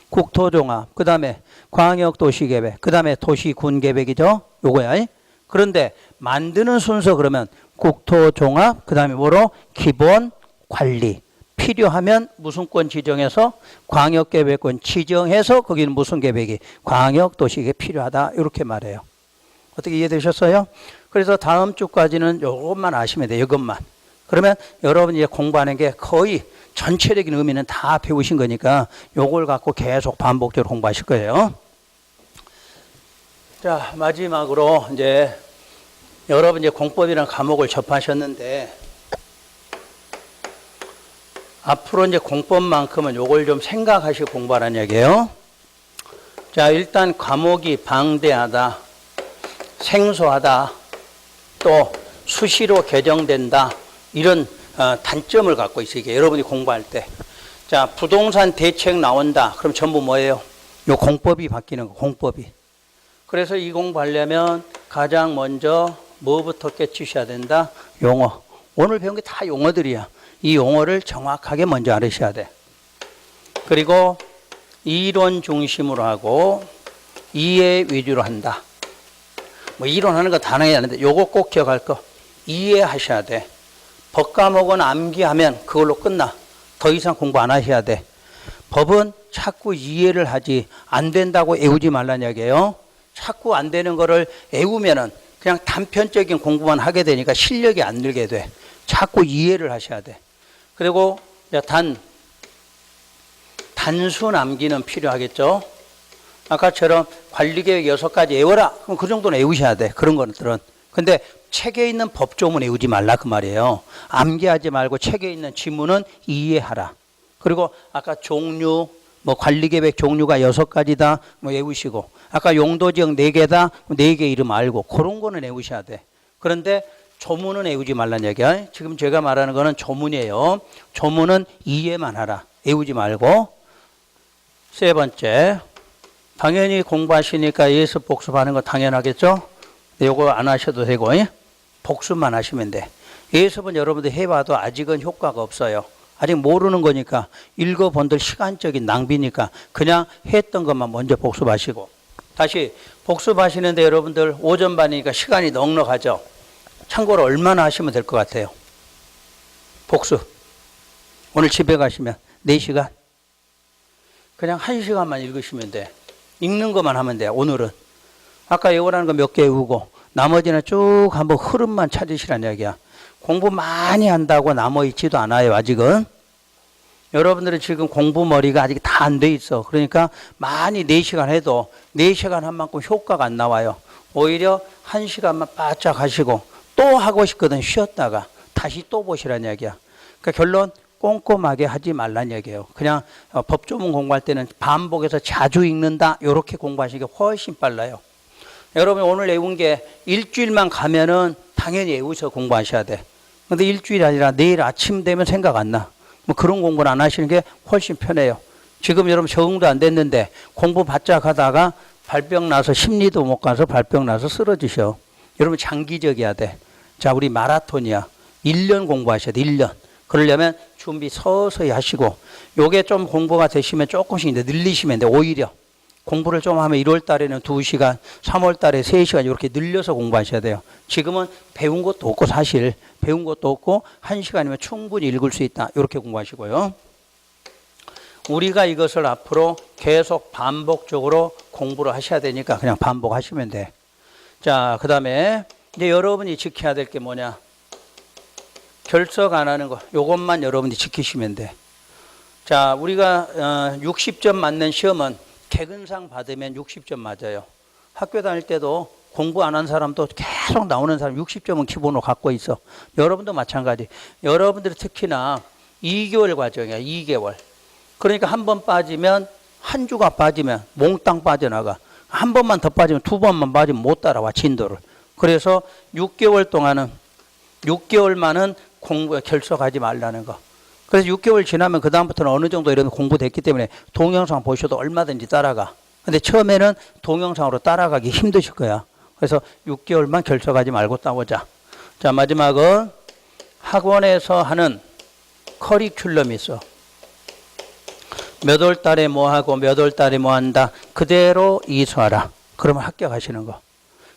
국토종합. 그 다음에 광역도시계획. 그 다음에 도시군계획이죠. 요거야. 그런데 만드는 순서 그러면 국토종합. 그 다음에 뭐로? 기본관리. 필요하면 무슨 권 지정해서? 광역계획권 지정해서 거기는 무슨 계획이? 광역도시계획이 필요하다. 이렇게 말해요. 어떻게 이해되셨어요? 그래서 다음 주까지는 이것만 아시면 돼요. 이것만. 그러면 여러분이 이제 공부하는 게 거의 전체적인 의미는 다 배우신 거니까 요걸 갖고 계속 반복적으로 공부하실 거예요. 자, 마지막으로 이제 여러분 이제 공법이라는 과목을 접하셨는데 앞으로 이제 공법만큼은 요걸 좀 생각하시고 공부하라는 얘기예요. 자, 일단 과목이 방대하다, 생소하다, 또 수시로 개정된다. 이런 단점을 갖고 있어요. 이게 여러분이 공부할 때. 자, 부동산 대책 나온다. 그럼 전부 뭐예요? 요 공법이 바뀌는 거, 공법이. 그래서 이 공부하려면 가장 먼저 뭐부터 깨치셔야 된다? 용어. 오늘 배운 게 다 용어들이야. 이 용어를 정확하게 먼저 알으셔야 돼. 그리고 이론 중심으로 하고 이해 위주로 한다. 뭐 이론하는 거 단어야 하는데 요거 꼭 기억할 거. 이해하셔야 돼. 법 과목은 암기하면 그걸로 끝나. 더 이상 공부 안 하셔야 돼. 법은 자꾸 이해를 하지 안 된다고 애우지 말라는 얘기예요. 자꾸 안 되는 거를 애우면은 그냥 단편적인 공부만 하게 되니까 실력이 안 늘게 돼. 자꾸 이해를 하셔야 돼. 그리고 단순 암기는 필요하겠죠. 아까처럼 관리계획 6가지 외워라. 그럼 그 정도는 외우셔야 돼. 그런 것들은. 근데 책에 있는 법조문 외우지 말라 그 말이에요. 암기하지 말고 책에 있는 지문은 이해하라. 그리고 아까 종류, 뭐 관리계획 종류가 6가지다 뭐 외우시고, 아까 용도지역 4개다 4개 이름 알고, 그런 거는 외우셔야 돼. 그런데 조문은 외우지 말란 얘기야. 지금 제가 말하는 거는 조문이에요. 조문은 이해만 하라. 외우지 말고. 세 번째, 당연히 공부하시니까 예습 복습하는 거 당연하겠죠. 요거 안 하셔도 되고 복습만 하시면 돼. 예습은 여러분들 해봐도 아직은 효과가 없어요. 아직 모르는 거니까, 읽어본들 시간적인 낭비니까 그냥 했던 것만 먼저 복습하시고, 다시 복습하시는데 여러분들 오전반이니까 시간이 넉넉하죠. 참고로 얼마나 하시면 될 것 같아요? 복습. 오늘 집에 가시면 4시간? 그냥 1시간만 읽으시면 돼. 읽는 것만 하면 돼. 오늘은. 아까 외우라는 거 몇 개 외우고 나머지는 쭉 한번 흐름만 찾으시란 이야기야. 공부 많이 한다고 남아있지도 않아요, 아직은. 여러분들은 지금 공부 머리가 아직 다 안 돼 있어. 그러니까 많이 4시간 해도 4시간 한 만큼 효과가 안 나와요. 오히려 1시간만 바짝 하시고 또 하고 싶거든 쉬었다가 다시 또 보시란 이야기야. 그러니까 결론 꼼꼼하게 하지 말란 얘기예요. 그냥 법조문 공부할 때는 반복해서 자주 읽는다 이렇게 공부하시는 게 훨씬 빨라요. 여러분 오늘 외운 게 일주일만 가면은 당연히 외우셔서 공부하셔야 돼. 근데 일주일이 아니라 내일 아침 되면 생각 안 나. 뭐 그런 공부는 안 하시는 게 훨씬 편해요. 지금 여러분 적응도 안 됐는데 공부 바짝 하다가 발병 나서 심리도 못 가서 발병 나서 쓰러지셔. 여러분 장기적이어야 돼. 자, 우리 마라톤이야. 1년 공부하셔야 돼. 1년. 그러려면 준비 서서히 하시고 요게 좀 공부가 되시면 조금씩 이제 늘리시면 돼. 오히려 공부를 좀 하면 1월 달에는 2시간, 3월 달에 3시간 이렇게 늘려서 공부하셔야 돼요. 지금은 배운 것도 없고 사실 배운 것도 없고 1시간이면 충분히 읽을 수 있다. 이렇게 공부하시고요. 우리가 이것을 앞으로 계속 반복적으로 공부를 하셔야 되니까 그냥 반복하시면 돼. 자, 그 다음에 이제 여러분이 지켜야 될 게 뭐냐. 결석 안 하는 거. 요것만 여러분이 지키시면 돼. 자, 우리가 60점 맞는 시험은 개근상 받으면 60점 맞아요. 학교 다닐 때도 공부 안 한 사람도 계속 나오는 사람 60점은 기본으로 갖고 있어. 여러분도 마찬가지. 여러분들이 특히나 2개월 과정이야. 2개월. 그러니까 한 번 빠지면 한 주가 빠지면 몽땅 빠져나가. 한 번만 더 빠지면 2번만 빠지면 못 따라와 진도를. 그래서 6개월 동안은 6개월만은 공부에 결석하지 말라는 거. 그래서 6개월 지나면 그 다음부터는 어느 정도 이런 공부됐기 때문에 동영상 보셔도 얼마든지 따라가. 근데 처음에는 동영상으로 따라가기 힘드실 거야. 그래서 6개월만 결석하지 말고 따보자. 자, 마지막은 학원에서 하는 커리큘럼이 있어. 몇 월 달에 뭐 하고 몇 월 달에 뭐 한다. 그대로 이수하라. 그러면 합격하시는 거.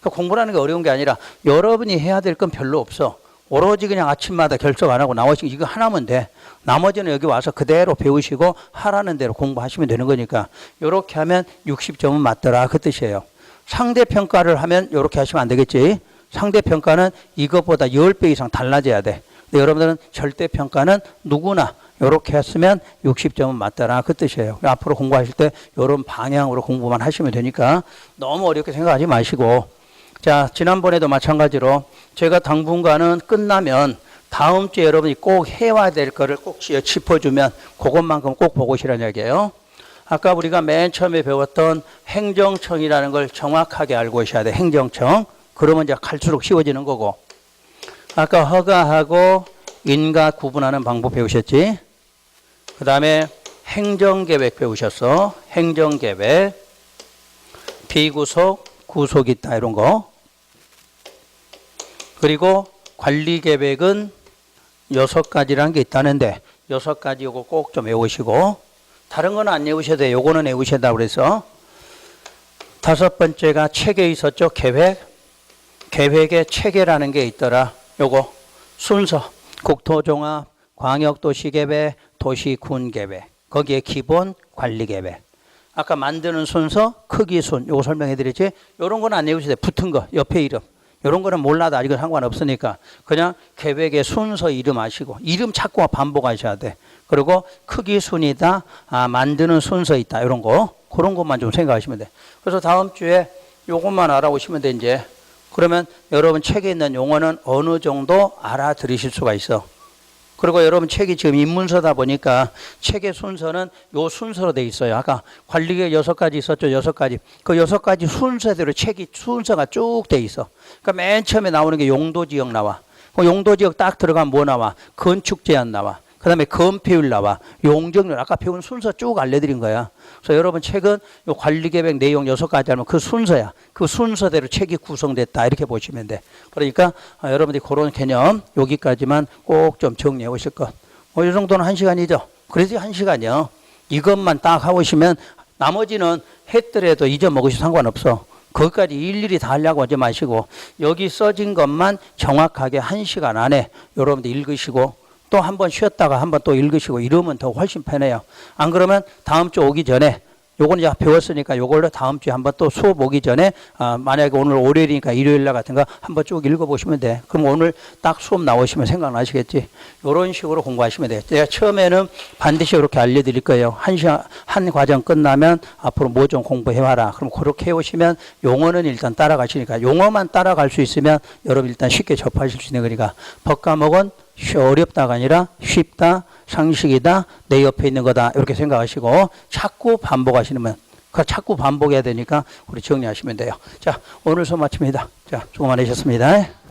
그러니까 공부라는 게 어려운 게 아니라 여러분이 해야 될 건 별로 없어. 오로지 그냥 아침마다 결석 안 하고 나오시고 이거 하나면 돼. 나머지는 여기 와서 그대로 배우시고 하라는 대로 공부하시면 되는 거니까 이렇게 하면 60점은 맞더라 그 뜻이에요. 상대평가를 하면 이렇게 하시면 안 되겠지. 상대평가는 이것보다 10배 이상 달라져야 돼. 근데 여러분들은 절대평가는 누구나 이렇게 했으면 60점은 맞더라 그 뜻이에요. 앞으로 공부하실 때 이런 방향으로 공부만 하시면 되니까 너무 어렵게 생각하지 마시고. 자, 지난번에도 마찬가지로 제가 당분간은 끝나면 다음 주에 여러분이 꼭 해와야 될 거를 꼭 짚어주면 그것만큼 꼭 보고 오시라는 얘기예요. 아까 우리가 맨 처음에 배웠던 행정청이라는 걸 정확하게 알고 계셔야 돼. 행정청. 그러면 이제 갈수록 쉬워지는 거고. 아까 허가하고 인가 구분하는 방법 배우셨지? 그 다음에 행정계획 배우셨어. 행정계획. 비구속, 구속 있다 이런 거. 그리고 관리계획은 6가지라는 게 있다는데 6가지 이거 꼭 좀 외우시고 다른 거는 안 외우셔도 돼요. 요거는 외우셔다 그래서 5번째가 체계 있었죠. 계획. 계획에 체계라는 게 있더라. 요거 순서 국토종합, 광역도시계획, 도시군계획. 거기에 기본 관리계획. 아까 만드는 순서, 크기 순 요거 설명해 드렸지. 요런 거는 안 외우셔도 돼. 붙은 거 옆에 이름. 이런 거는 몰라도 아직은 상관없으니까 그냥 계획의 순서 이름 아시고 이름 찾고 반복하셔야 돼. 그리고 크기 순이다. 만드는 순서 있다. 이런 거. 그런 것만 좀 생각하시면 돼. 그래서 다음 주에 요것만 알아오시면 돼 이제. 그러면 여러분 책에 있는 용어는 어느 정도 알아들으실 수가 있어. 그리고 여러분 책이 지금 입문서다 보니까 책의 순서는 요 순서로 돼 있어요. 아까 관리계획 6가지 있었죠. 6가지. 그 6가지 순서대로 책이 순서가 쭉 돼 있어. 그러니까 맨 처음에 나오는 게 용도지역 나와. 그 용도지역 딱 들어가면 뭐 나와? 건축제한 나와. 그 다음에 건폐율 나와. 용적률. 아까 배운 순서 쭉 알려드린 거야. 그래서 여러분 책은 요 관리계획 내용 6가지 하면 그 순서야. 그 순서대로 책이 구성됐다. 이렇게 보시면 돼. 그러니까 여러분들이 그런 개념 여기까지만 꼭 좀 정리해 오실 것. 뭐 이 정도는 1시간이죠. 그래서 1시간이요. 이것만 딱 하고 오시면 나머지는 했더라도 잊어먹으셔도 상관없어. 거기까지 일일이 다 하려고 하지 마시고 여기 써진 것만 정확하게 1시간 안에 여러분들 읽으시고 또 한 번 쉬었다가 한 번 또 읽으시고 이러면 더 훨씬 편해요. 안 그러면 다음 주 오기 전에 요거는 이제 배웠으니까 요걸로 다음 주에 한번 또 수업 오기 전에 만약에 오늘 월요일이니까 일요일 날 같은 거 한번 쭉 읽어보시면 돼. 그럼 오늘 딱 수업 나오시면 생각나시겠지. 요런 식으로 공부하시면 돼. 제가 처음에는 반드시 이렇게 알려드릴 거예요. 한 과정 끝나면 앞으로 뭐 좀 공부해와라. 그럼 그렇게 해오시면 용어는 일단 따라가시니까 용어만 따라갈 수 있으면 여러분 일단 쉽게 접하실 수 있는 거니까 법과목은 어렵다가 아니라 쉽다, 상식이다, 내 옆에 있는 거다 이렇게 생각하시고 자꾸 반복하시면 자꾸 반복해야 되니까 우리 정리하시면 돼요. 자, 오늘 수업 마칩니다. 자, 수고 많으셨습니다.